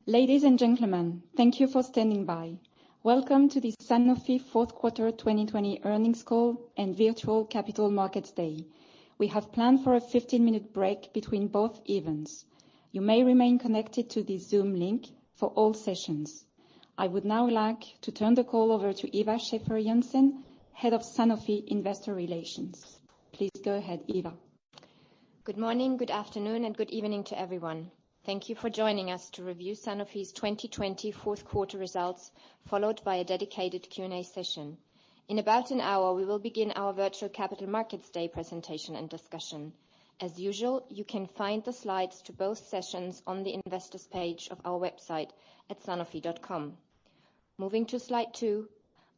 Ladies and gentlemen, thank you for standing by. Welcome to the Sanofi fourth quarter 2020 earnings call and virtual Capital Markets Day. We have planned for a 15-minute break between both events. You may remain connected to the Zoom link for all sessions. I would now like to turn the call over to Eva Schäfer-Jansen, Head of Sanofi Investor Relations. Please go ahead, Eva. Good morning, good afternoon, and good evening to everyone. Thank you for joining us to review Sanofi's 2020 fourth quarter results, followed by a dedicated Q&A session. In about an hour, we will begin our virtual Capital Markets Day presentation and discussion. As usual, you can find the slides to both sessions on the investors page of our website at sanofi.com. Moving to slide 2,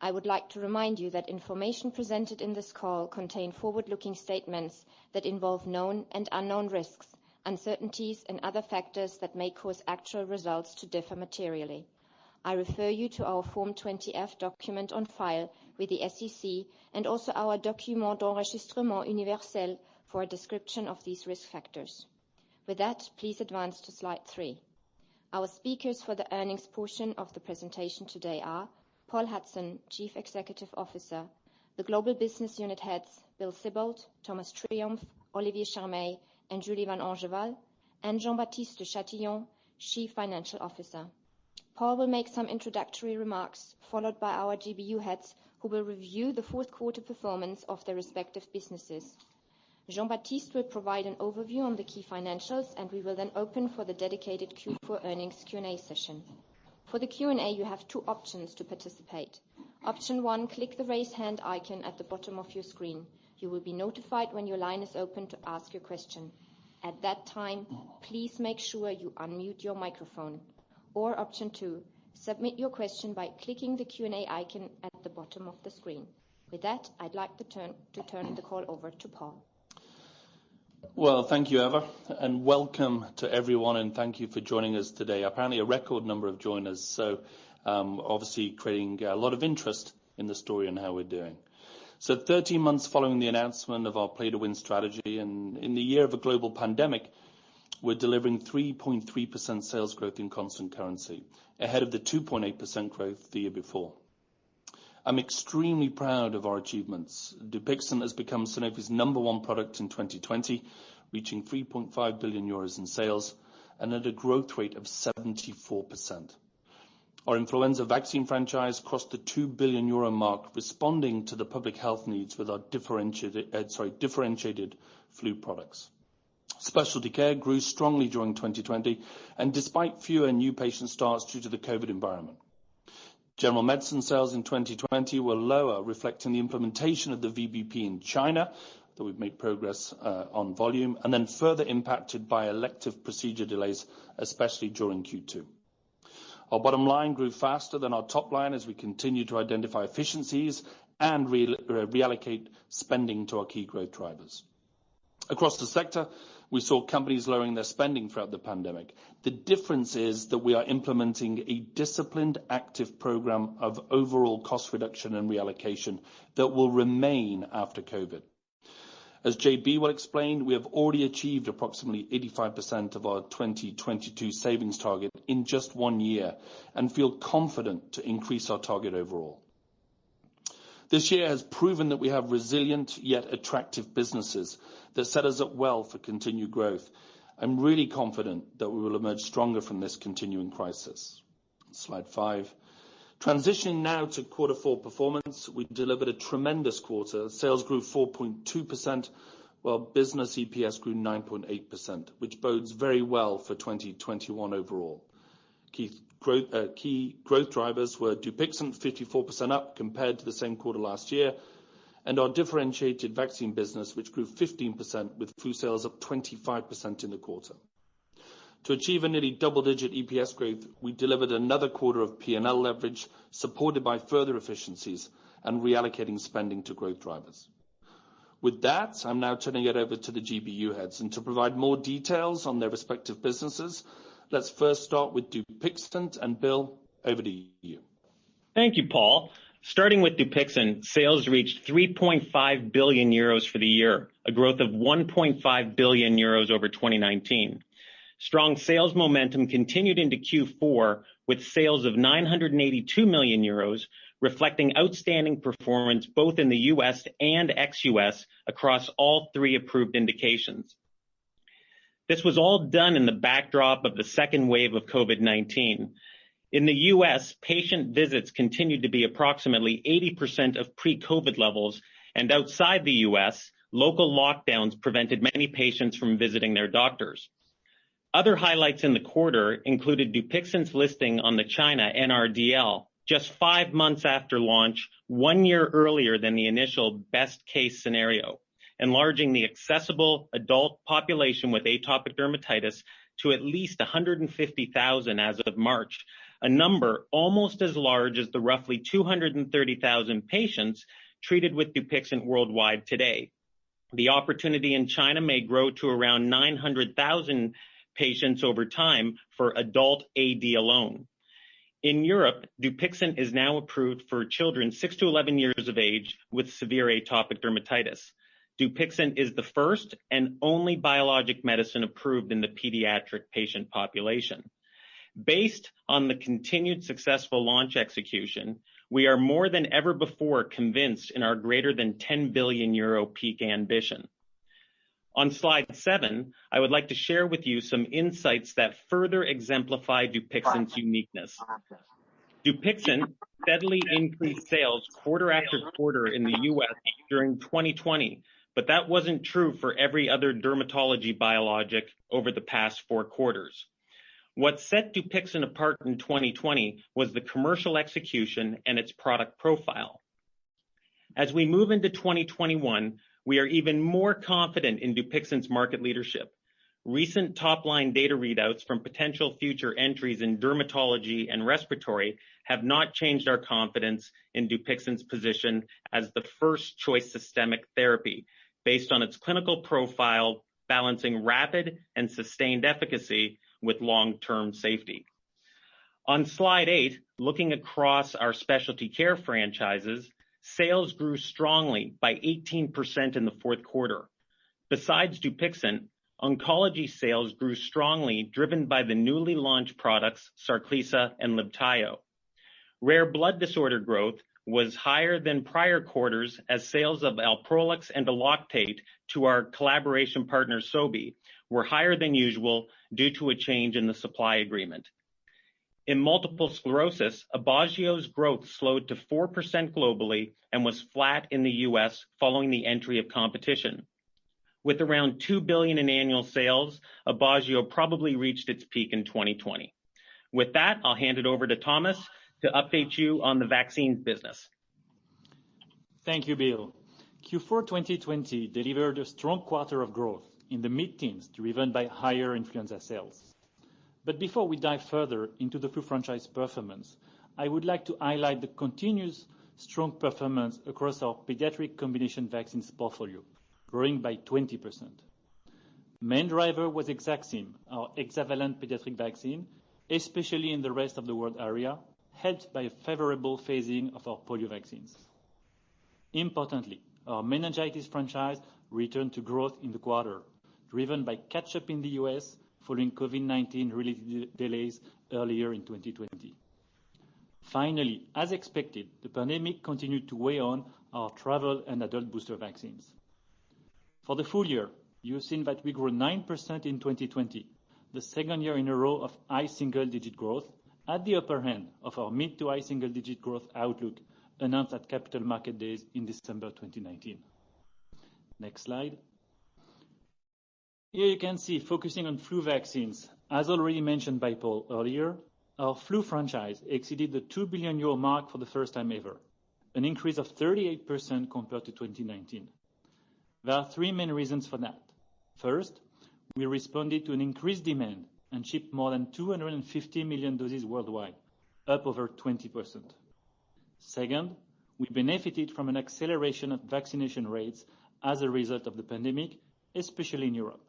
I would like to remind you that information presented in this call contain forward-looking statements that involve known and unknown risks, uncertainties and other factors that may cause actual results to differ materially. I refer you to our Form 20-F document on file with the SEC and also our Document d'enregistrement universel for a description of these risk factors. With that, please advance to slide 3. Our speakers for the earnings portion of the presentation today are Paul Hudson, Chief Executive Officer, the Global Business Unit Heads, Bill Sibold, Thomas Triumph, Olivier Charmey, and Julie Van Angeval, and Jean-Baptiste Chatillon, Chief Financial Officer. Paul will make some introductory remarks, followed by our GBU heads, who will review the fourth quarter performance of their respective businesses. Jean-Baptiste will provide an overview on the key financials, and we will then open for the dedicated Q4 earnings Q&A session. For the Q&A, you have 2 options to participate. Option 1, click the raise hand icon at the bottom of your screen. You will be notified when your line is open to ask your question. At that time, please make sure you unmute your microphone. Or option 2, submit your question by clicking the Q&A icon at the bottom of the screen. With that, I'd like to turn the call over to Paul. Well, thank you, Eva, and welcome to everyone, and thank you for joining us today. Apparently a record number of joiners, so obviously creating a lot of interest in the story and how we're doing. So 13 months following the announcement of our Play to Win strategy, and in the year of a global pandemic, we're delivering 3.3% sales growth in constant currency, ahead of the 2.8% growth the year before. I'm extremely proud of our achievements. Dupixent has become Sanofi's #1 product in 2020, reaching 3.5 billion euros in sales, and at a growth rate of 74%. Our influenza vaccine franchise crossed the 2 billion euro mark, responding to the public health needs with our differentiated flu products. Specialty care grew strongly during 2020, and despite fewer new patient starts due to the COVID environment. General medicine sales in 2020 were lower, reflecting the implementation of the VBP in China, though we've made progress on volume, and then further impacted by elective procedure delays, especially during Q2. Our bottom line grew faster than our top line as we continue to identify efficiencies and reallocate spending to our key growth drivers. Across the sector, we saw companies lowering their spending throughout the pandemic. The difference is that we are implementing a disciplined, active program of overall cost reduction and reallocation that will remain after COVID. As JB will explain, we have already achieved approximately 85% of our 2022 savings target in just 1 year and feel confident to increase our target overall. This year has proven that we have resilient yet attractive businesses that set us up well for continued growth. I'm really confident that we will emerge stronger from this continuing crisis. Slide 5. Transitioning now to quarter 4 performance, we delivered a tremendous quarter. Sales grew 4.2%, while business EPS grew 9.8%, which bodes very well for 2021 overall. Key growth drivers were Dupixent 54% up compared to the same quarter last year, and our differentiated vaccine business, which grew 15% with flu sales up 25% in the quarter. To achieve a nearly double-digit EPS growth, we delivered another quarter of P&L leverage, supported by further efficiencies and reallocating spending to growth drivers. With that, I'm now turning it over to the GBU heads, and to provide more details on their respective businesses, let's first start with Dupixent, and Bill, over to you. Thank you, Paul. Starting with Dupixent, sales reached 3.5 billion euros for the year, a growth of 1.5 billion euros over 2019. Strong sales momentum continued into Q4 with sales of 982 million euros, reflecting outstanding performance both in the US and ex-US across all 3 approved indications. This was all done in the backdrop of the second wave of COVID-19. In the US, patient visits continued to be approximately 80% of pre-COVID levels, and outside the US, local lockdowns prevented many patients from visiting their doctors. Other highlights in the quarter included Dupixent's listing on the China NRDL just 5 months after launch, 1 year earlier than the initial best case scenario, enlarging the accessible adult population with atopic dermatitis to at least 150,000 as of March, a number almost as large as the roughly 230,000 patients treated with Dupixent worldwide today. The opportunity in China may grow to around 900,000 patients over time for adult AD alone. In Europe, Dupixent is now approved for children 6 to 11 years of age with severe atopic dermatitis. Dupixent is the first and only biologic medicine approved in the pediatric patient population. Based on the continued successful launch execution, we are more than ever before convinced in our greater than 10 billion euro peak ambition. On slide 7, I would like to share with you some insights that further exemplify Dupixent's uniqueness. Dupixent steadily increased sales quarter after quarter in the US during 2020, but that wasn't true for every other dermatology biologic over the past 4 quarters. What set Dupixent apart in 2020 was the commercial execution and its product profile. As we move into 2021, we are even more confident in Dupixent's market leadership. Recent top-line data readouts from potential future entries in dermatology and respiratory have not changed our confidence in Dupixent's position as the first choice systemic therapy based on its clinical profile balancing rapid and sustained efficacy with long-term safety. On slide 8, looking across our specialty care franchises, sales grew strongly by 18% in the fourth quarter. Besides Dupixent, oncology sales grew strongly, driven by the newly launched products Sarclisa and Libtayo. Rare blood disorder growth was higher than prior quarters as sales of Alprolix and Eloctate to our collaboration partner Sobi were higher than usual due to a change in the supply agreement. In multiple sclerosis, Aubagio's growth slowed to 4% globally and was flat in the US following the entry of competition. With around $2 billion in annual sales, Aubagio probably reached its peak in 2020. With that, I'll hand it over to Thomas to update you on the vaccines business. Thank you, Bill. Q4 2020 delivered a strong quarter of growth in the mid-teens, driven by higher influenza sales. But before we dive further into the flu franchise performance, I would like to highlight the continuous strong performance across our pediatric combination vaccines portfolio, growing by 20%. Main driver was Exacxim, our hexavalent pediatric vaccine, especially in the rest of the world area, helped by a favorable phasing of our polio vaccines. Importantly, our meningitis franchise returned to growth in the quarter, driven by catch-up in the US following COVID-19 related delays earlier in 2020. Finally, as expected, the pandemic continued to weigh on our travel and adult booster vaccines. For the full year, you've seen that we grew 9% in 2020, the second year in a row of high single-digit growth, at the upper end of our mid to high single-digit growth outlook announced at Capital Market Days in December 2019. Next slide. Here you can see, focusing on flu vaccines, as already mentioned by Paul earlier, our flu franchise exceeded the 2 billion euro mark for the first time ever, an increase of 38% compared to 2019. There are 3 main reasons for that. First, we responded to an increased demand and shipped more than 250 million doses worldwide, up over 20%. Second, we benefited from an acceleration of vaccination rates as a result of the pandemic, especially in Europe.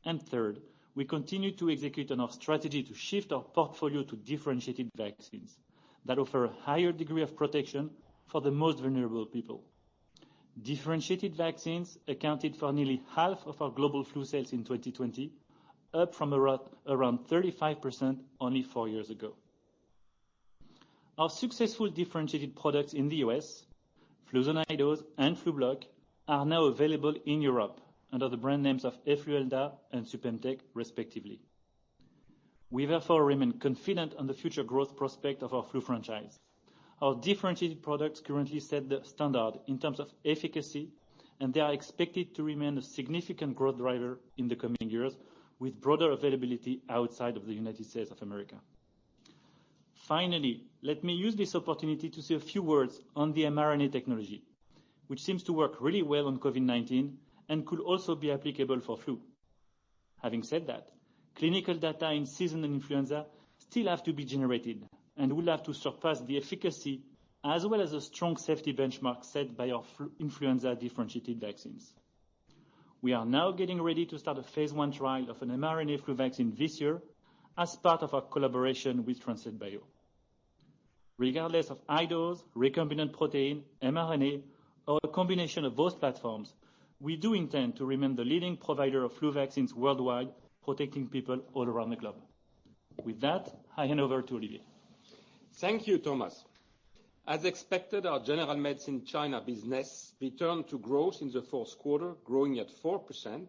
And third, we continue to execute on our strategy to shift our portfolio to differentiated vaccines that offer a higher degree of protection for the most vulnerable people. Differentiated vaccines accounted for nearly half of our global flu sales in 2020, up from around 35% only 4 years ago. Our successful differentiated products in the US, Fluzonidose and Flublok, are now available in Europe under the brand names of Efluelda and Supemtec, respectively. We therefore remain confident on the future growth prospect of our flu franchise. Our differentiated products currently set the standard in terms of efficacy, and they are expected to remain a significant growth driver in the coming years, with broader availability outside of the United States of America. Finally, let me use this opportunity to say a few words on the mRNA technology, which seems to work really well on COVID-19 and could also be applicable for flu. Having said that, clinical data in seasonal influenza still have to be generated and will have to surpass the efficacy as well as a strong safety benchmark set by our influenza differentiated vaccines. We are now getting ready to start a phase 1 trial of an mRNA flu vaccine this year as part of our collaboration with Translate Bio. Regardless of high dose, recombinant protein, mRNA, or a combination of those platforms, we do intend to remain the leading provider of flu vaccines worldwide, protecting people all around the globe. With that, I hand over to Olivier. Thank you, Thomas. As expected, our General Medicine China business returned to growth in the fourth quarter, growing at 4%,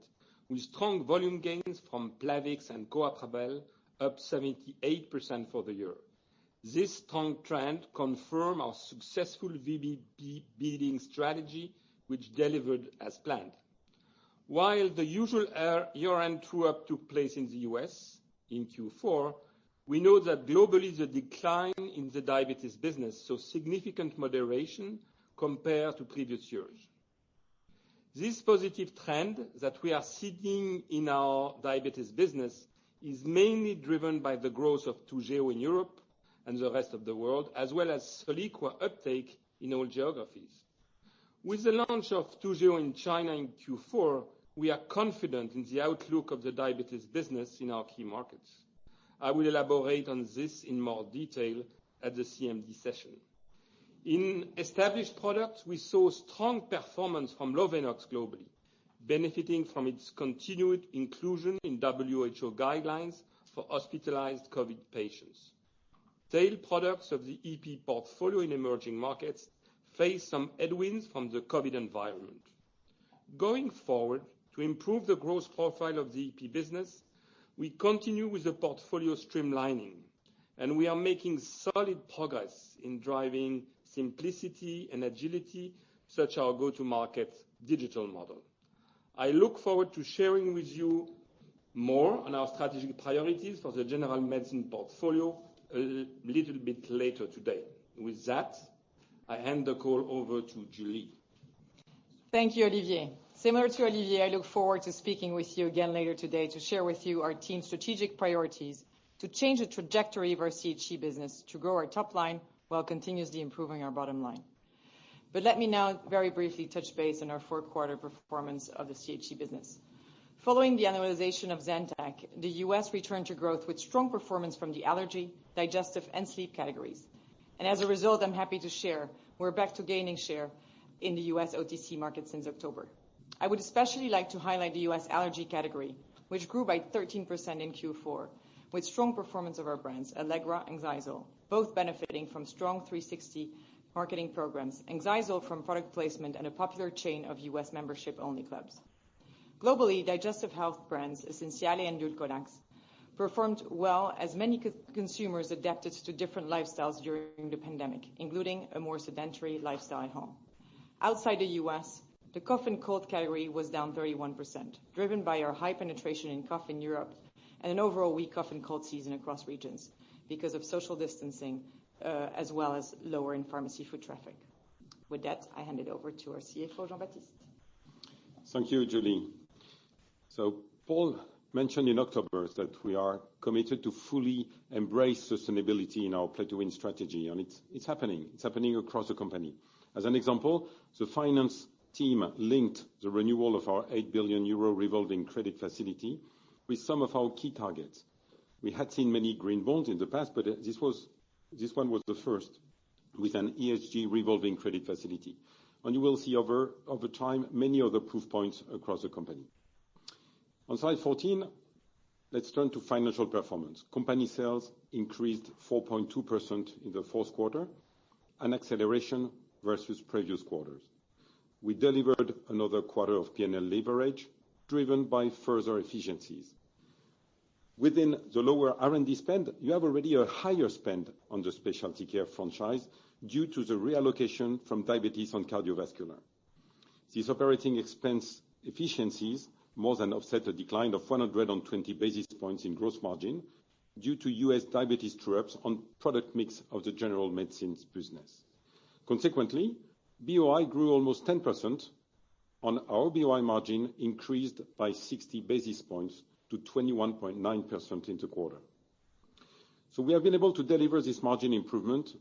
with strong volume gains from Plavix and Coatrabel, up 78% for the year. This strong trend confirms our successful VBP building strategy, which delivered as planned. While the usual year-end true-up took place in the US in Q4, we know that globally the decline in the diabetes business saw significant moderation compared to previous years. This positive trend that we are seeing in our diabetes business is mainly driven by the growth of Toujeo in Europe and the rest of the world, as well as Soliqua uptake in all geographies. With the launch of Toujeo in China in Q4, we are confident in the outlook of the diabetes business in our key markets. I will elaborate on this in more detail at the CMD session. In established products, we saw strong performance from Lovenox globally, benefiting from its continued inclusion in WHO guidelines for hospitalized COVID patients. Tail products of the EP portfolio in emerging markets face some headwinds from the COVID environment. Going forward, to improve the growth profile of the EP business, we continue with the portfolio streamlining, and we are making solid progress in driving simplicity and agility, such as our go-to-market digital model. I look forward to sharing with you more on our strategic priorities for the general medicine portfolio a little bit later today. With that, I hand the call over to Julie. Thank you, Olivier. Similar to Olivier, I look forward to speaking with you again later today to share with you our team's strategic priorities to change the trajectory of our CHC business to grow our top line while continuously improving our bottom line. But let me now very briefly touch base on our fourth quarter performance of the CHC business. Following the annualization of Zantac, the US returned to growth with strong performance from the allergy, digestive, and sleep categories. And as a result, I'm happy to share we're back to gaining share in the US OTC market since October. I would especially like to highlight the US allergy category, which grew by 13% in Q4, with strong performance of our brands, Allegra and Xyzal, both benefiting from strong 360 marketing programs, and Xyzal from product placement and a popular chain of US membership-only clubs. Globally, digestive health brands, Essenziale and Dulcolax, performed well as many consumers adapted to different lifestyles during the pandemic, including a more sedentary lifestyle at home. Outside the US, the cough and cold category was down 31%, driven by our high penetration in cough in Europe and an overall weak cough and cold season across regions because of social distancing, as well as lower in pharmacy foot traffic. With that, I hand it over to our CFO, Jean-Baptiste. Thank you, Julie. So Paul mentioned in October that we are committed to fully embrace sustainability in our Play to Win strategy, and it's happening. It's happening across the company. As an example, the finance team linked the renewal of our 8 billion euro revolving credit facility with some of our key targets. We had seen many green bonds in the past, but this one was the first with an ESG revolving credit facility. And you will see over time many other proof points across the company. On slide 14, let's turn to financial performance. Company sales increased 4.2% in the fourth quarter, an acceleration versus previous quarters. We delivered another quarter of P&L leverage, driven by further efficiencies. Within the lower R&D spend, you have already a higher spend on the specialty care franchise due to the reallocation from diabetes and cardiovascular. These operating expense efficiencies more than offset a decline of 120 basis points in gross margin due to U.S. diabetes true-ups on product mix of the general medicines business. Consequently, BOI grew almost 10%, and our BOI margin increased by 60 basis points to 21.9% in the quarter. So we have been able to deliver this margin improvement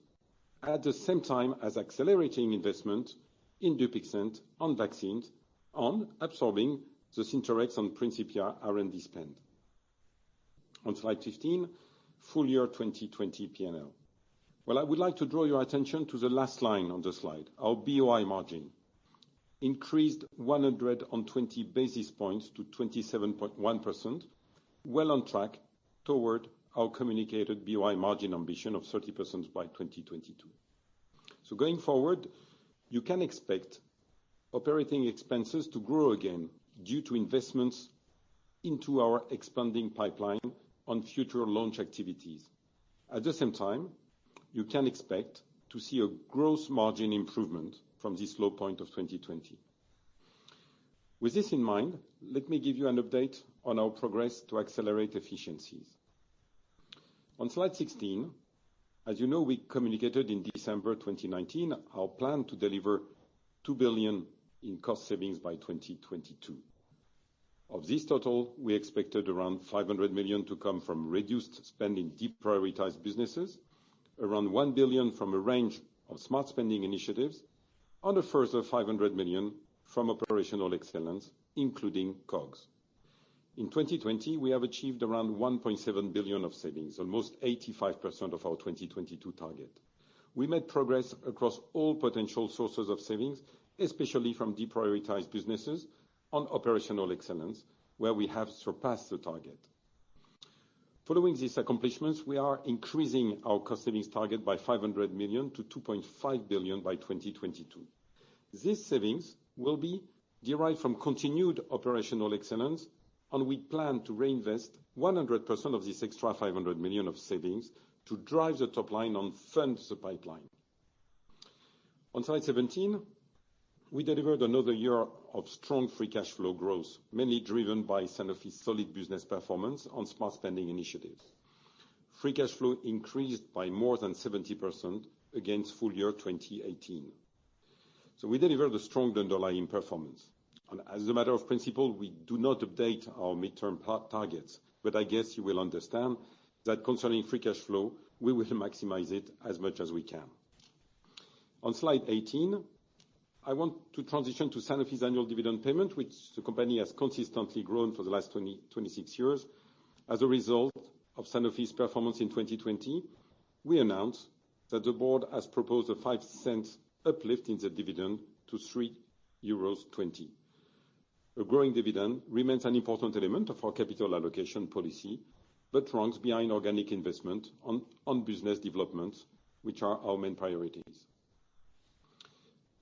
at the same time as accelerating investment in Dupixent and vaccines and absorbing the Syntorex and Principia R&D spend. On slide 15, full year 2020 P&L. Well, I would like to draw your attention to the last line on the slide. Our BOI margin increased 120 basis points to 27.1%, well on track toward our communicated BOI margin ambition of 30% by 2022. So going forward, you can expect operating expenses to grow again due to investments into our expanding pipeline on future launch activities. At the same time, you can expect to see a gross margin improvement from this low point of 2020. With this in mind, let me give you an update on our progress to accelerate efficiencies. On slide 16, as you know, we communicated in December 2019 our plan to deliver 2 billion in cost savings by 2022. Of this total, we expected around 500 million to come from reduced spend in deprioritized businesses, around 1 billion from a range of smart spending initiatives, and a further 500 million from operational excellence, including COGS. In 2020, we have achieved around 1.7 billion of savings, almost 85% of our 2022 target. We made progress across all potential sources of savings, especially from deprioritized businesses on operational excellence, where we have surpassed the target. Following these accomplishments, we are increasing our cost savings target by 500 million to 2.5 billion by 2022. These savings will be derived from continued operational excellence, and we plan to reinvest 100% of this extra 500 million of savings to drive the top line and fund the pipeline. On slide 17, we delivered another year of strong free cash flow growth, mainly driven by Sanofi's solid business performance on smart spending initiatives. Free cash flow increased by more than 70% against full year 2018. So we delivered a strong underlying performance. And as a matter of principle, we do not update our midterm targets, but I guess you will understand that concerning free cash flow, we will maximize it as much as we can. On slide 18, I want to transition to Sanofi's annual dividend payment, which the company has consistently grown for the last 26 years. As a result of Sanofi's performance in 2020, we announced that the board has proposed a 5-cent uplift in the dividend to 3.20 euros. A growing dividend remains an important element of our capital allocation policy, but ranks behind organic investment on business development, which are our main priorities.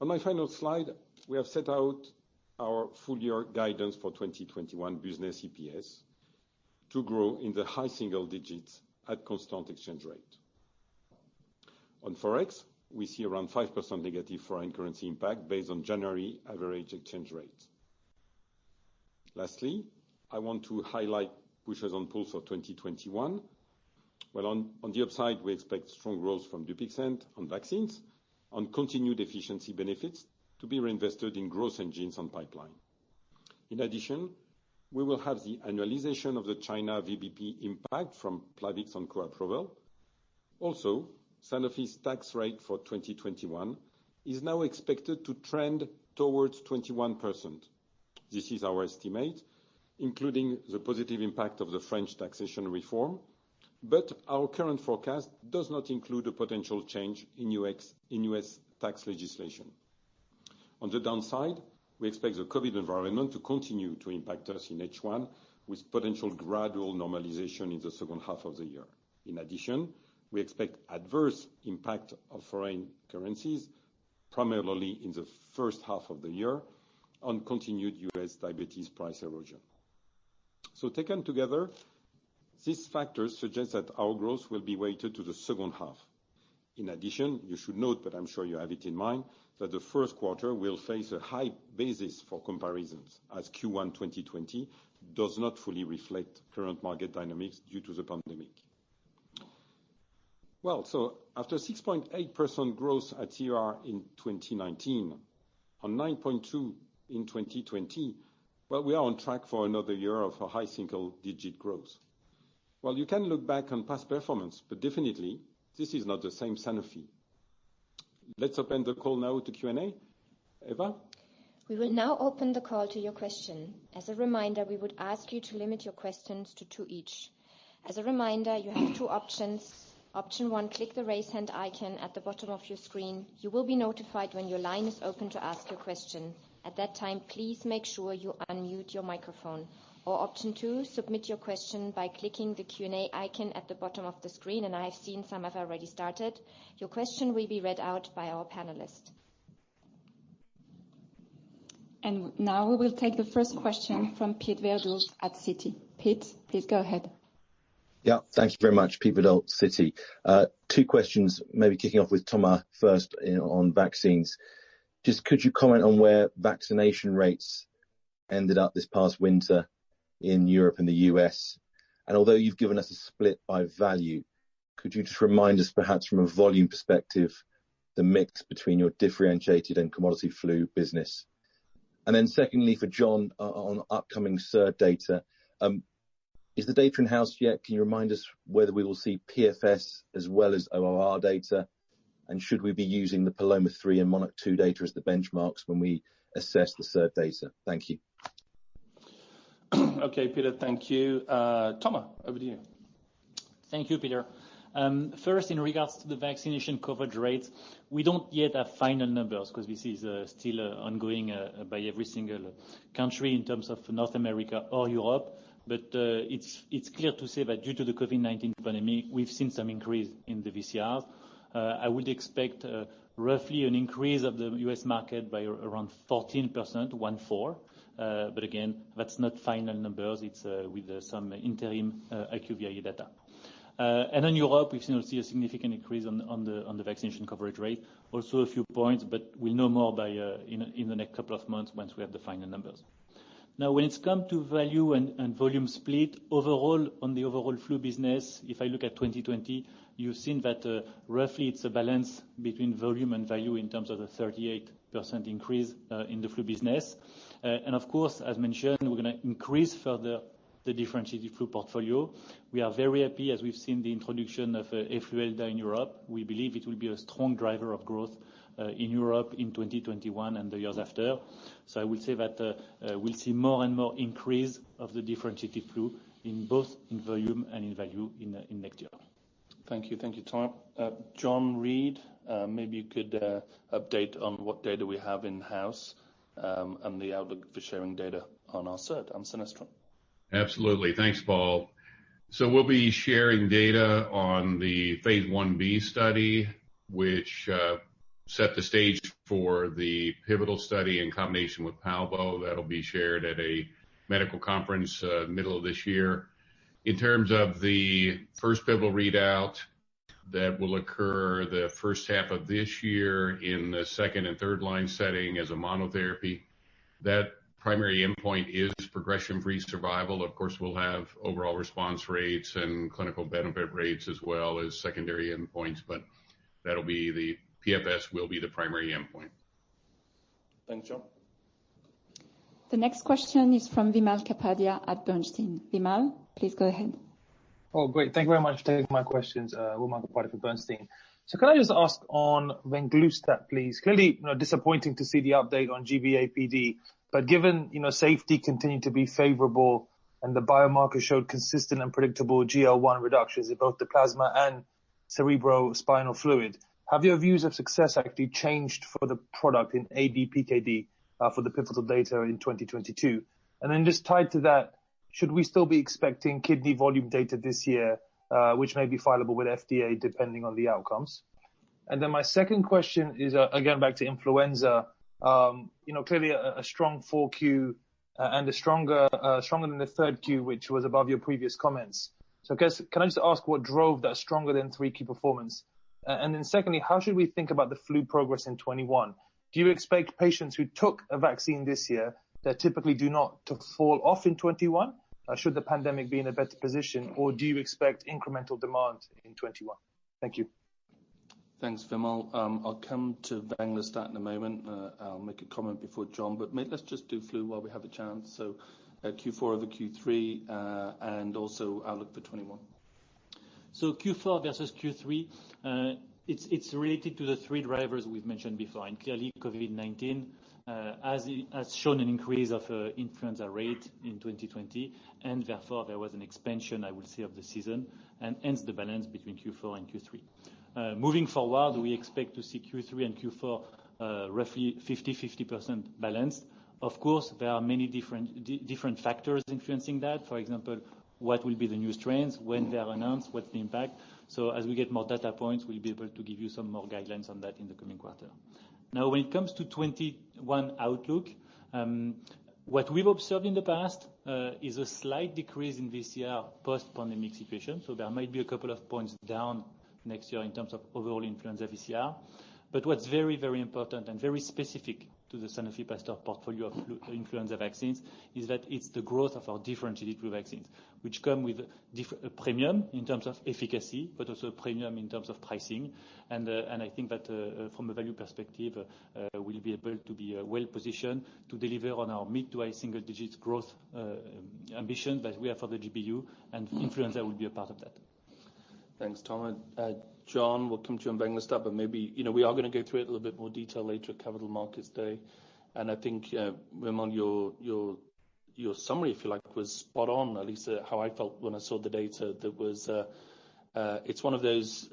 On my final slide, we have set out our full-year guidance for 2021 business EPS to grow in the high single digits at constant exchange rate. On Forex, we see around 5% negative foreign currency impact based on January average exchange rates. Lastly, I want to highlight pushes and pulls for 2021. Well, on the upside, we expect strong growth from Dupixent on vaccines, on continued efficiency benefits to be reinvested in growth engines and pipeline. In addition, we will have the annualization of the China VBP impact from Plavix and co-approval. Also, Sanofi's tax rate for 2021 is now expected to trend towards 21%. This is our estimate, including the positive impact of the French taxation reform, but our current forecast does not include a potential change in US tax legislation. On the downside, we expect the COVID environment to continue to impact us in H1 with potential gradual normalization in the second half of the year. In addition, we expect adverse impact of foreign currencies, primarily in the first half of the year, on continued U.S. diabetes price erosion. So taken together, these factors suggest that our growth will be weighted to the second half. In addition, you should note, but I'm sure you have it in mind, that the first quarter will face a high basis for comparisons, as Q1 2020 does not fully reflect current market dynamics due to the pandemic. Well, so after 6.8% growth at CER in 2019, on 9.2 in 2020, well, we are on track for another year of a high single-digit growth. Well, you can look back on past performance, but definitely this is not the same Sanofi. Let's open the call now to Q&A. Eva? We will now open the call to your question. As a reminder, we would ask you to limit your questions to 2 each. As a reminder, you have 2 options. Option 1, click the raise hand icon at the bottom of your screen. You will be notified when your line is open to ask your question. At that time, please make sure you unmute your microphone. Or option 2, submit your question by clicking the Q&A icon at the bottom of the screen, and I have seen some have already started. Your question will be read out by our panelist. And now we will take the first question from Pete Verdult at Citi. Pete, please go ahead. Yeah, thank you very much. Pete Verdult, Citi. 2 questions, maybe kicking off with Thomas first on vaccines. Just could you comment on where vaccination rates ended up this past winter in Europe and the US? And although you've given us a split by value, could you just remind us perhaps from a volume perspective, the mix between your differentiated and commodity flu business? And then secondly, for John, on upcoming SERD data, is the data in-house yet? Can you remind us whether we will see PFS as well as ORR data? And should we be using the Paloma 3 and Monarch 2 data as the benchmarks when we assess the SERD data? Thank you. Okay, Peter, thank you. Thomas, over to you. Thank you, Peter. First, in regards to the vaccination coverage rates, we don't yet have final numbers because this is still ongoing by every single country in terms of North America or Europe. But it's clear to say that due to the COVID-19 pandemic, we've seen some increase in the VCRs. I would expect roughly an increase of the US market by around 14%, 1/4. But again, that's not final numbers. It's with some interim IQVIA data. And in Europe, we've seen also a significant increase on the vaccination coverage rate. Also a few points, but we'll know more by in the next couple of months once we have the final numbers. Now, when it's come to value and volume split, overall, on the overall flu business, if I look at 2020, you've seen that roughly it's a balance between volume and value in terms of the 38% increase in the flu business. And of course, as mentioned, we're going to increase further the differentiated flu portfolio. We are very happy as we've seen the introduction of Efluelda in Europe. We believe it will be a strong driver of growth in Europe in 2021 and the years after. So I will say that we'll see more and more increase of the differentiated flu in both in volume and in value in next year. Thank you, Tom. John Reid, maybe you could update on what data we have in-house and the outlook for sharing data on our SERD and Sinestron. Absolutely. Thanks, Paul. So we'll be sharing data on the phase 1b study, which set the stage for the pivotal study in combination with Palbo. That'll be shared at a medical conference middle of this year. In terms of the first pivotal readout, that will occur the first half of this year in the second and third line setting as a monotherapy. That primary endpoint is progression-free survival. Of course, we'll have overall response rates and clinical benefit rates as well as secondary endpoints, but that'll be the PFS will be the primary endpoint. Thanks, John. The next question is from Vimal Kapadia at Bernstein. Vimal, please go ahead. Oh, great. Thank you very much for taking my questions. Vimal Kapadia for Bernstein. So can I just ask on Venglustat, please? Clearly, disappointing to see the update on GVAPD, but given, safety continued to be favorable and the biomarker showed consistent and predictable GL1 reductions in both the plasma and cerebrospinal fluid, have your views of success actually changed for the product in ADPKD for the pivotal data in 2022? And then just tied to that, should we still be expecting kidney volume data this year, which may be fileable with FDA depending on the outcomes? And then my second question is, again, back to influenza. Clearly a strong 4Q and stronger than the third Q, which was above your previous comments. So I guess, can I just ask what drove that stronger than 3Q performance? And then secondly, how should we think about the flu progress in 21? Do you expect patients who took a vaccine this year that typically do not to fall off in 21? Should the pandemic be in a better position, or do you expect incremental demand in 21? Thank you. Thanks, Vimal. I'll come to Venglustat in a moment. I'll make a comment before John, but let's just do flu while we have a chance. So Q4 over Q3 and also outlook for 21. So Q4 versus Q3, it's related to the three drivers we've mentioned before. And clearly, COVID-19 has shown an increase of influenza rate in 2020, and therefore there was an expansion, I would say, of the season, and hence the balance between Q4 and Q3. Moving forward, we expect to see Q3 and Q4 roughly 50% balanced. Of course, there are many different factors influencing that. For example, what will be the new strains, when they are announced, what's the impact. So as we get more data points, we'll be able to give you some more guidelines on that in the coming quarter. Now, when it comes to 21 outlook, what we've observed in the past is a slight decrease in VCR post-pandemic situation. So there might be a couple of points down next year in terms of overall influenza VCR. But what's very, very important and very specific to the Sanofi Pasteur portfolio of influenza vaccines is that it's the growth of our differentiated flu vaccines, which come with a premium in terms of efficacy, but also a premium in terms of pricing. And I think that from a value perspective, we'll be able to be well positioned to deliver on our mid to high single digits growth ambition that we have for the GBU, and influenza will be a part of that. Thanks, Tom. John, we'll come to you on Venglustat, but maybe, we are going to go through it in a little bit more detail later at Capital Markets Day. And I think, Vimal, your summary, if you like, was spot on, at least how I felt when I saw the data. That was, it's one of those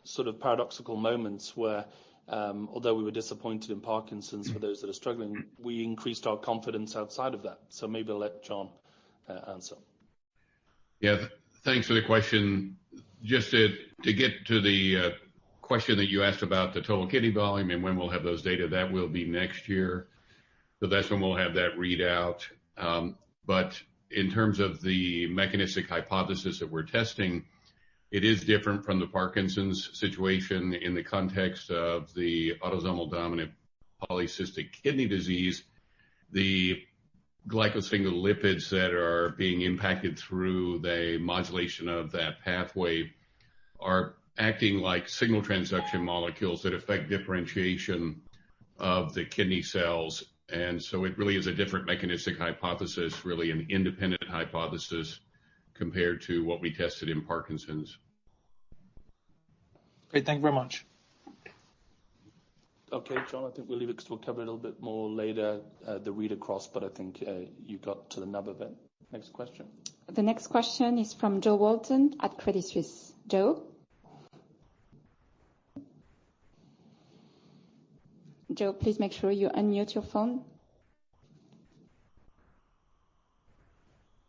sort of paradoxical moments where, although we were disappointed in Parkinson's for those that are struggling, we increased our confidence outside of that. So maybe I'll let John answer. Yeah, thanks for the question. Just to get to the question that you asked about the total kidney volume and when we'll have those data, that will be next year. So that's when we'll have that readout. But in terms of the mechanistic hypothesis that we're testing, it is different from the Parkinson's situation in the context of the autosomal dominant polycystic kidney disease. The glycosphingolipids that are being impacted through the modulation of that pathway are acting like signal transduction molecules that affect differentiation of the kidney cells. And so it really is a different mechanistic hypothesis, really an independent hypothesis compared to what we tested in Parkinson's. Great, thank you very much. Okay, John, I think we'll leave it because we'll cover it a little bit more later, the read across, but I think you got to the nub of it. Next question. The next question is from Joe Walton at Credit Suisse. Joe? Joe, please make sure you unmute your phone.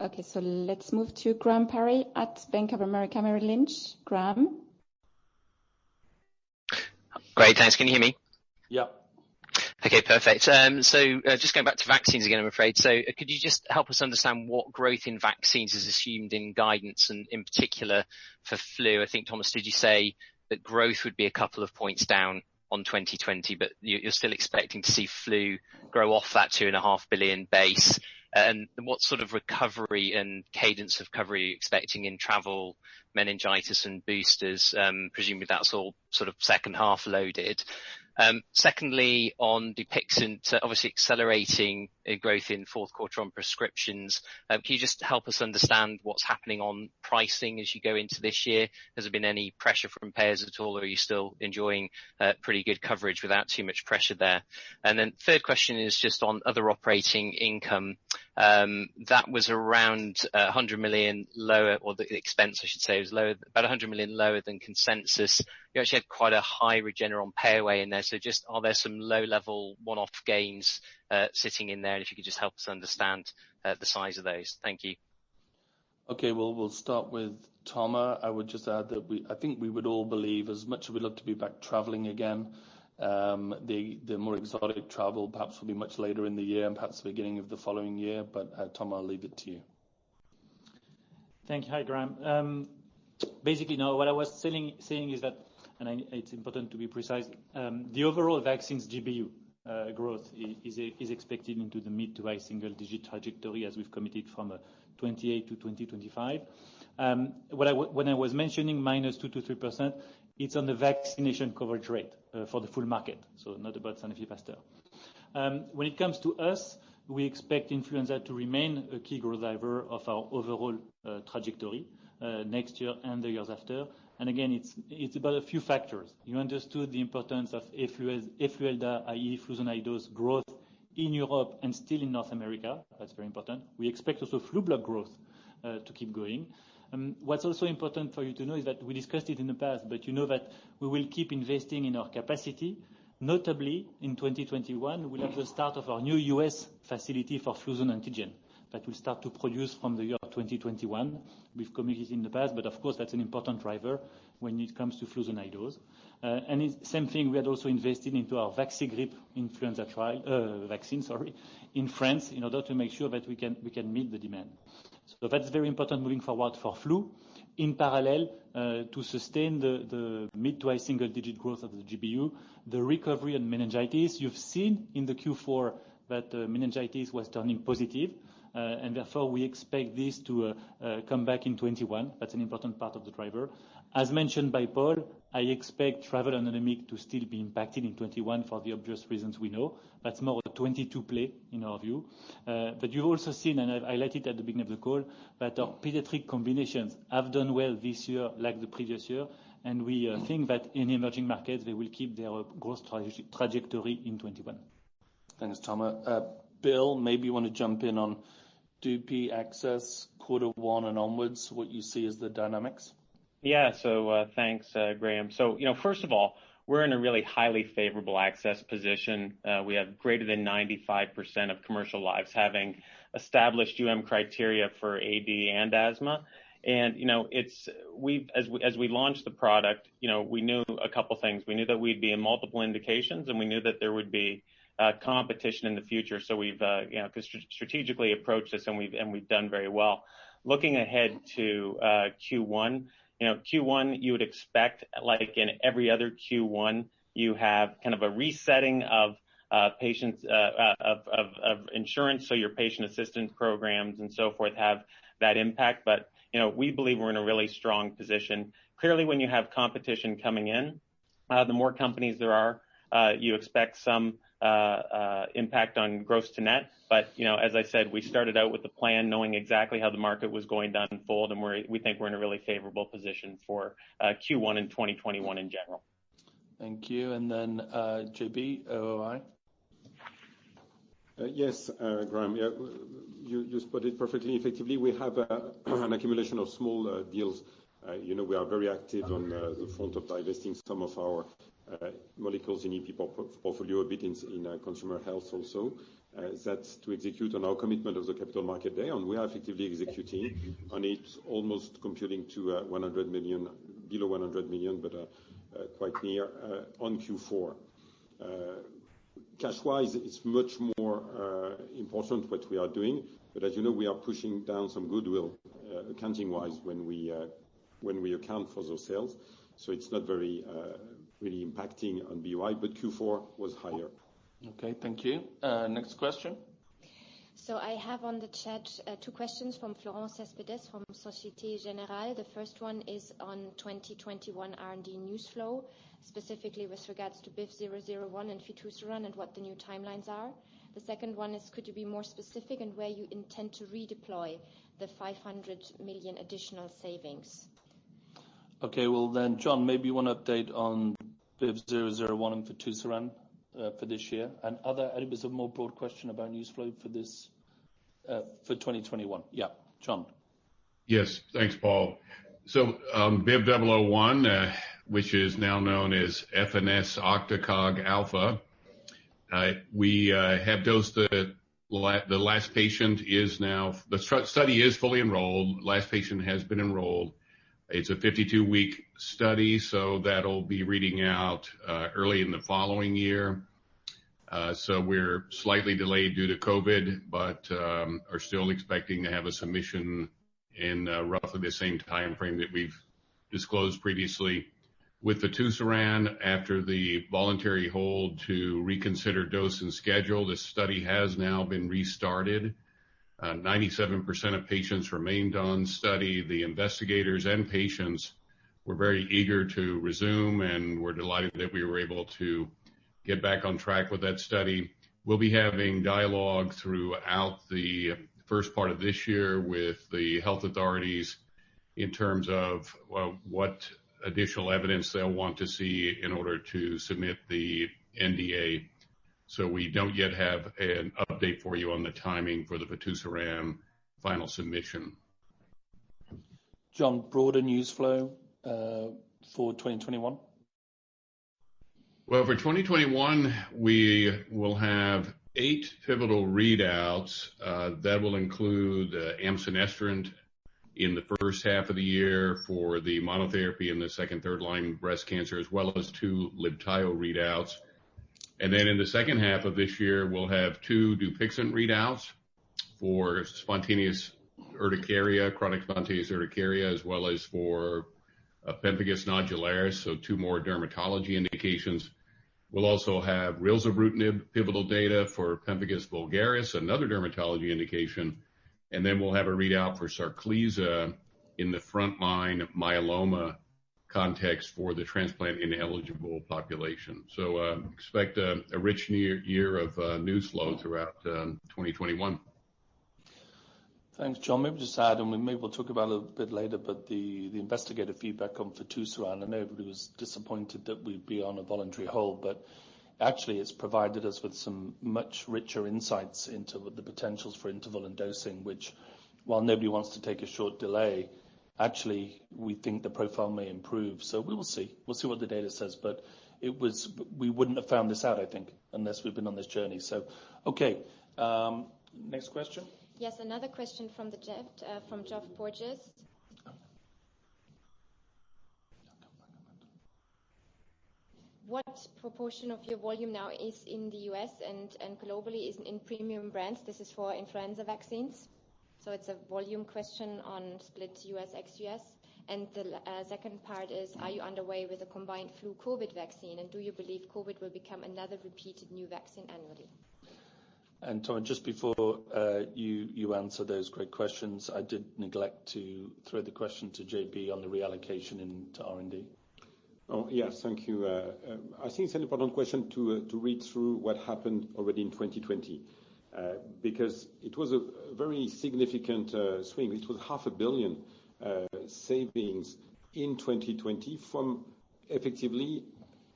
Okay, so let's move to Graham Parry at Bank of America Merrill Lynch. Graham? Great, thanks. Can you hear me? Yeah. Okay, perfect. So just going back to vaccines again, I'm afraid. So could you just help us understand what growth in vaccines is assumed in guidance, and in particular for flu? I think, Thomas, did you say that growth would be a couple of points down on 2020, but you're still expecting to see flu grow off that 2.5 billion base? And what sort of recovery and cadence of recovery are you expecting in travel, meningitis and boosters? Presumably that's all sort of second half loaded. Secondly, on Dupixent, obviously accelerating growth in fourth quarter on prescriptions. Can you just help us understand what's happening on pricing as you go into this year? Has there been any pressure from payers at all, or are you still enjoying pretty good coverage without too much pressure there? And then third question is just on other operating income. That was around 100 million lower, or the expense, I should say, was lower, about 100 million lower than consensus. You actually had quite a high Regeneron payaway in there. So just, are there some low-level one-off gains sitting in there? And if you could just help us understand the size of those. Thank you. Okay, well, we'll start with Thomas. I would just add that I think we would all believe, as much as we'd love to be back traveling again, the more exotic travel perhaps will be much later in the year and perhaps the beginning of the following year. But Thomas, I'll leave it to you. Thank you. Hi, Graham. Basically, no, what I was saying is that, and it's important to be precise, the overall vaccines GBU growth is expected into the mid to high single-digit trajectory as we've committed from 28 to 2025. When I was mentioning -2 to 3%, it's on the vaccination coverage rate for the full market, so not about Sanofi Pasteur. When it comes to us, we expect influenza to remain a key growth driver of our overall trajectory next year and the years after. And again, it's about a few factors. You understood the importance of Efluelda, i.e. Fluzonidose growth in Europe and still in North America. That's very important. We expect also Flublok growth to keep going. What's also important for you to know is that we discussed it in the past, but you know that we will keep investing in our capacity. Notably, in 2021, we'll have the start of our new US facility for Fluzone antigen that will start to produce from the year 2021. We've communicated in the past, but of course that's an important driver when it comes to Fluzonidose. And same thing, we had also invested into our Vaxigrip influenza vaccine, in France, in order to make sure that we can meet the demand. So that's very important moving forward for flu. In parallel, to sustain the mid to high single-digit growth of the GBU, the recovery on meningitis, you've seen in the Q4 that meningitis was turning positive, and therefore we expect this to come back in 21. That's an important part of the driver. As mentioned by Paul, I expect travel and endemic to still be impacted in 21 for the obvious reasons we know. That's more a 22 play in our view. But you've also seen, and I've highlighted at the beginning of the call, that our pediatric combinations have done well this year like the previous year, and we think that in emerging markets they will keep their growth trajectory in 21. Thanks, Thomas. Bill, maybe you want to jump in on DUPI access Q1 and onwards, what you see as the dynamics? Yeah, so thanks, Graham. So, first of all, we're in a really highly favorable access position. We have greater than 95% of commercial lives having established criteria for AD and asthma. And, as we launched the product, we knew a couple things. We knew that we'd be in multiple indications, and we knew that there would be competition in the future. So we've, strategically approached this, and we've done very well. Looking ahead to Q1, Q1 you would expect, like in every other Q1, you have kind of a resetting of patients of insurance, so your patient assistance programs and so forth have that impact. But we believe we're in a really strong position. Clearly, when you have competition coming in, the more companies there are, you expect some impact on gross to net. But, as I said, we started out with the plan knowing exactly how the market was going to unfold, and we think we're in a really favorable position for Q1 in 2021 in general. Thank you. And then JB, OOI. Yes, Graham, yeah, you spotted perfectly. Effectively, we have an accumulation of small deals. We are very active on the front of divesting some of our molecules in EP portfolio, a bit in consumer health also. That's to execute on our commitment of the Capital Market Day, and we are effectively executing on it, almost computing to 100 million, below 100 million, but quite near on Q4. Cash-wise, it's much more important what we are doing, but as you know, we are pushing down some goodwill accounting-wise when we account for those sales. So it's not very really impacting on BUI, but Q4 was higher. Okay, thank you. Next question. So I have on the chat two questions from Florent Cespedes from Société Générale. The first one is on 2021 R&D news flow, specifically with regards to BIV001 and fitusiran and what the new timelines are. The second one is, could you be more specific and where you intend to redeploy the 500 million additional savings? Okay, well then, John, maybe you want to update on BIV001 and fitusiran for this year, and it was a more broad question about news flow for this for 2021. Yeah, John. Yes, thanks, Paul. So BIV001, which is now known as FNS Octacog Alpha, we have dosed the the last patient is now, the study is fully enrolled. Last patient has been enrolled. It's a 52-week study, so that'll be reading out early in the following year. So we're slightly delayed due to COVID, but are still expecting to have a submission in roughly the same time frame that we've disclosed previously. With fitusiran, after the voluntary hold to reconsider dose and schedule, the study has now been restarted. 97% of patients remained on study. The investigators and patients were very eager to resume, and we're delighted that we were able to get back on track with that study. We'll be having dialogue throughout the first part of this year with the health authorities in terms of what additional evidence they'll want to see in order to submit the NDA. So we don't yet have an update for you on the timing for the fitusiran final submission. John, broader news flow for 2021? Well, for 2021, we will have 8 pivotal readouts. That will include amcenestrant in the first half of the year for the monotherapy in the second, third line breast cancer, as well as 2 Libtayo readouts. And then in the second half of this year, we'll have 2 Dupixent readouts for spontaneous urticaria, chronic spontaneous urticaria, as well as for pemphigus nodularis, so 2 more dermatology indications. We'll also have rilzabrutinib pivotal data for pemphigus vulgaris, another dermatology indication. And then we'll have a readout for Sarclisa in the frontline myeloma context for the transplant ineligible population. So expect a rich year of news flow throughout 2021. Thanks, John. Maybe just add, and maybe we'll talk about it a little bit later, but the investigator feedback on fitusiran, I know everybody was disappointed that we'd be on a voluntary hold, but actually it's provided us with some much richer insights into the potentials for interval and dosing, which, while nobody wants to take a short delay, actually we think the profile may improve. So we will see. We'll see what the data says, but we wouldn't have found this out, I think, unless we've been on this journey. So, okay. Next question. Yes, another question from the chat, from Geoff Porges. What proportion of your volume now is in the US and globally is in premium brands? This is for influenza vaccines. So it's a volume question on split US ex-US. And the second part is, are you underway with a combined flu COVID vaccine? And do you believe COVID will become another repeated new vaccine annually? And Tom, just before you answer those great questions, I did neglect to throw the question to JB on the reallocation into R&D. Oh, yes, thank you. I think it's an important question to read through what happened already in 2020, because it was a very significant swing. It was $500 million savings in 2020 from effectively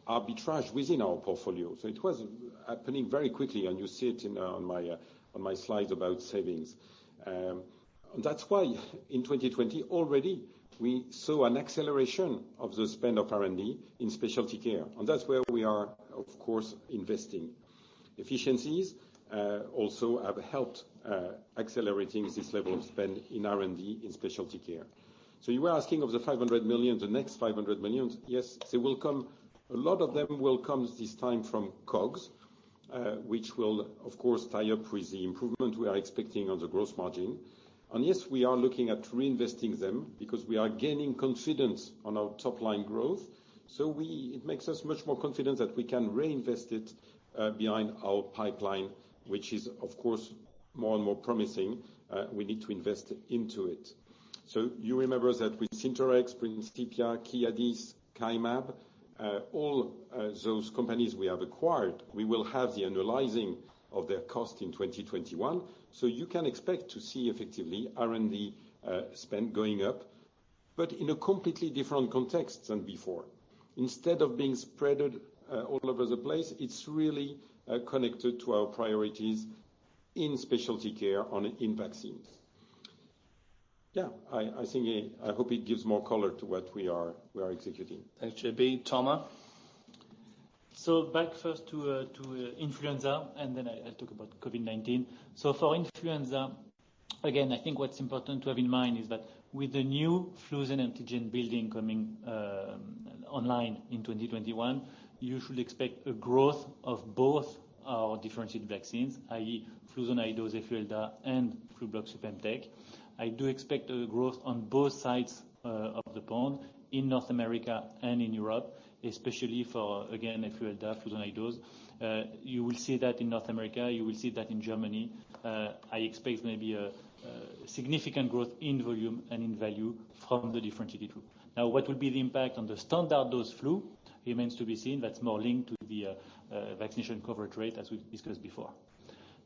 arbitrage within our portfolio. So it was happening very quickly, and you see it on my slides about savings. That's why in 2020 already we saw an acceleration of the spend of R&D in specialty care, and that's where we are, of course, investing. Efficiencies also have helped accelerating this level of spend in R&D in specialty care. So you were asking of the 500 million, the next 500 million. Yes, they will come. A lot of them will come this time from COGS, which will, of course, tie up with the improvement we are expecting on the gross margin. And yes, we are looking at reinvesting them because we are gaining confidence on our top line growth. So it makes us much more confident that we can reinvest it behind our pipeline, which is, of course, more and more promising. We need to invest into it. So you remember that with Syntorex, Principia, Kiadis, Kymab, all those companies we have acquired, we will have the annualizing of their cost in 2021. So you can expect to see effectively R&D spend going up, but in a completely different context than before. Instead of being spread all over the place, it's really connected to our priorities in specialty care and in vaccines. Yeah, I hope it gives more color to what we are executing. Thanks, JB. Thomas? So back first to influenza, and then I'll talk about COVID-19. So for influenza, again, I think what's important to have in mind is that with the new Fluzone antigen building coming online in 2021, you should expect a growth of both our differentiated vaccines, i.e. Fluzone High-Dose Efuelda and Flublok Supemtec. I do expect a growth on both sides of the pond in North America and in Europe, especially for, again, Efuelda, Fluzone High-Dose. You will see that in North America. You will see that in Germany. I expect maybe a significant growth in volume and in value from the differentiated flu. Now, what will be the impact on the standard dose flu remains to be seen. That's more linked to the vaccination coverage rate, as we discussed before.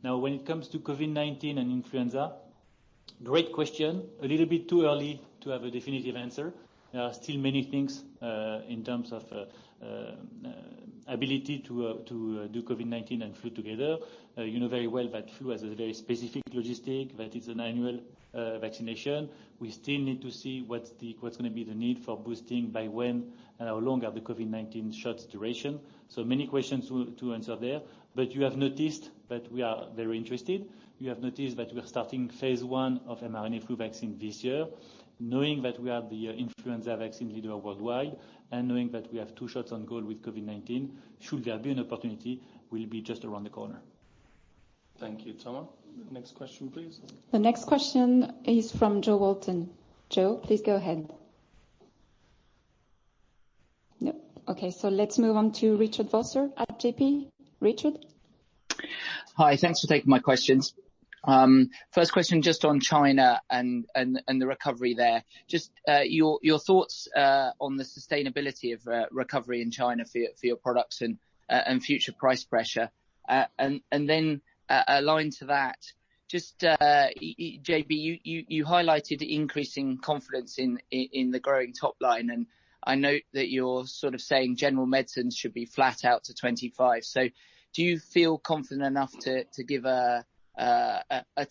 Now, when it comes to COVID-19 and influenza, great question. A little bit too early to have a definitive answer. There are still many things in terms of ability to do COVID-19 and flu together. You know very well that flu has a very specific logistic, that it's an annual vaccination. We still need to see what's going to be the need for boosting, by when, and how long are the COVID-19 shots duration. So many questions to answer there. But you have noticed that we are very interested. You have noticed that we are starting phase 1 of mRNA flu vaccine this year, knowing that we are the influenza vaccine leader worldwide, and knowing that we have 2 shots on goal with COVID-19. Should there be an opportunity, we'll be just around the corner. Thank you, Thomas. Next question, please. The next question is from Joe Walton. Joe, please go ahead. No. Okay, so let's move on to Richard Vosser at JP. Richard? Hi, thanks for taking my questions. First question just on China and the recovery there. Just your thoughts on the sustainability of recovery in China for your products and future price pressure. And then aligned to that, just JB, you highlighted increasing confidence in the growing top line, and I note that you're sort of saying general medicines should be flat out to 25. So do you feel confident enough to give a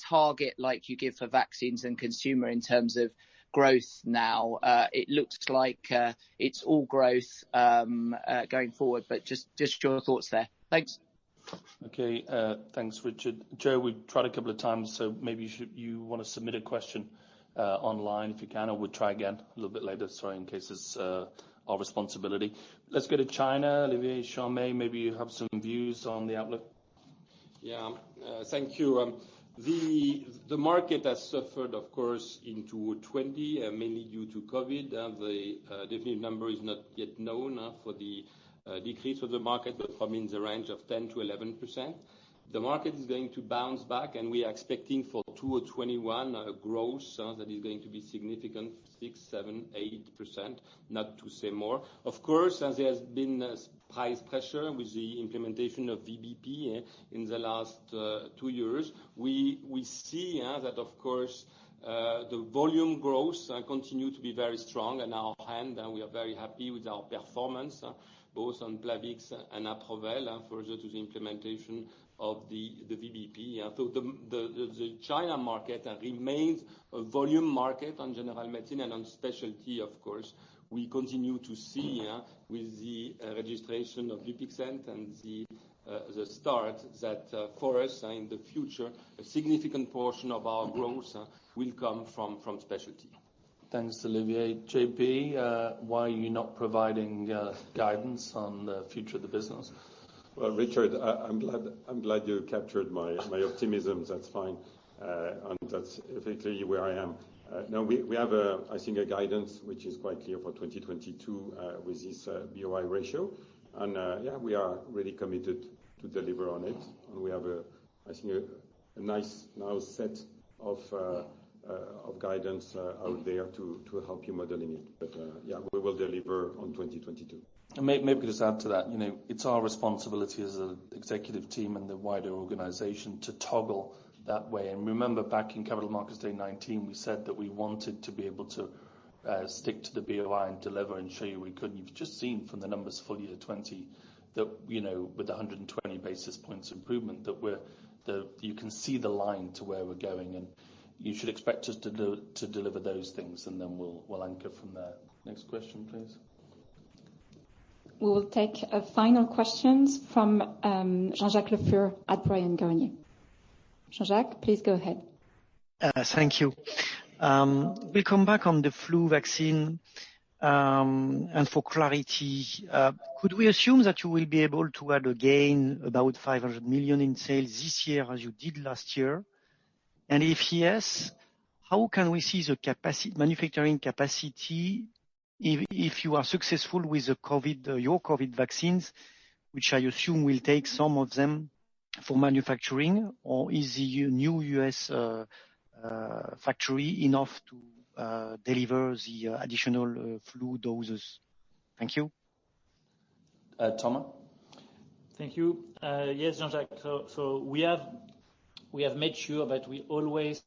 target like you give for vaccines and consumer in terms of growth now? It looks like it's all growth going forward, but just your thoughts there. Thanks. Okay, thanks, Richard. Joe, we've tried a couple of times, so maybe you want to submit a question online if you can, or we'll try again a little bit later, sorry, in case it's our responsibility. Let's go to China. Olivier Charmet, maybe you have some views on the outlook. Yeah, thank you. The market has suffered, of course, in 2020, mainly due to COVID. The definite number is not yet known for the decrease of the market, but probably in the range of 10 to 11%. The market is going to bounce back, and we are expecting for 2021 growth that is going to be significant, 6, 7, 8%, not to say more. Of course, as there has been price pressure with the implementation of VBP in the last 2 years, we see that, of course, the volume growth continue to be very strong in our hand, and we are very happy with our performance, both on Plavix and Aprovel, further to the implementation of the VBP. So the China market remains a volume market on general medicine and on specialty, of course. We continue to see with the registration of Dupixent and the start that for us in the future, a significant portion of our growth will come from specialty. Thanks, Olivier. JP, why are you not providing guidance on the future of the business? Well, Richard, I'm glad you captured my optimism. That's fine, and that's effectively where I am. Now we have I think a guidance which is quite clear for 2022 with this BOI ratio, and we are really committed to deliver on it. And we have I think a nice now set of guidance out there to help you modeling it. But we will deliver on 2022. And maybe just add to that, it's our responsibility as an executive team and the wider organization to toggle that way. And remember, back in Capital Markets Day 19, we said that we wanted to be able to stick to the BOI and deliver and show you we could. And you've just seen from the numbers full year 20 that, with 120 basis points improvement, that you can see the line to where we're going. And you should expect us to deliver those things, and then we'll anchor from there. Next question, please. we will take final questions from Jean-Jacques Le Fur at Bryan Garnier. Jean-Jacques, please go ahead. Thank you. We'll come back on the flu vaccine, and for clarity, could we assume that you will be able to add again about 500 million in sales this year as you did last year? And if yes, how can we see the manufacturing capacity if you are successful with your COVID vaccines, which I assume will take some of them for manufacturing, or is the new US factory enough to deliver the additional flu doses? Thank you. Thomas? Thank you. Yes, Jean-Jacques. So we have made sure that we always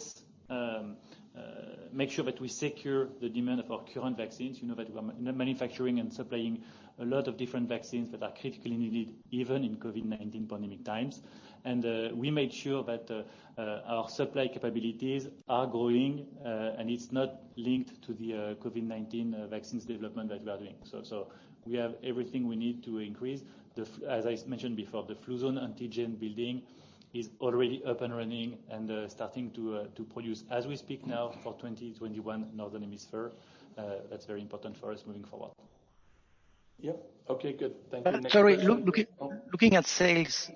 make sure that we secure the demand of our current vaccines. You know that we are manufacturing and supplying a lot of different vaccines that are critically needed even in COVID-19 pandemic times. And we made sure that our supply capabilities are growing, and it's not linked to the COVID-19 vaccines development that we are doing. So we have everything we need to increase. As I mentioned before, the Fluzone antigen building is already up and running and starting to produce as we speak now for 2021 Northern Hemisphere. That's very important for us moving forward. Yep. Okay, good. Thank you. Next Sorry, question. looking at sales,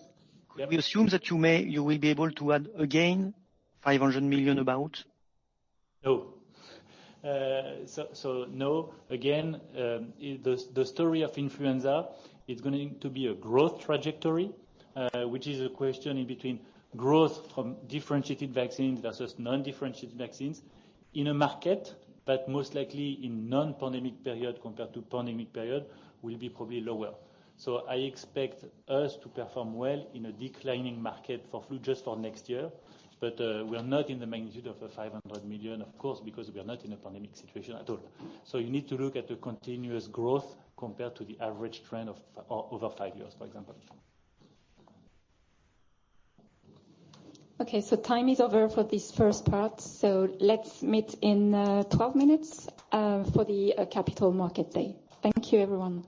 could we assume that you will be able to add again 500 million about? No. So no. Again, the story of influenza is going to be a growth trajectory, which is a question in between growth from differentiated vaccines versus non-differentiated vaccines in a market, but most likely in non-pandemic period compared to pandemic period will be probably lower. So I expect us to perform well in a declining market for flu just for next year, but we are not in the magnitude of 500 million, of course, because we are not in a pandemic situation at all. So you need to look at the continuous growth compared to the average trend of over 5 years, for example. Okay, so time is over for this first part. So let's meet in 12 minutes for the Capital Market Day. Thank you, everyone.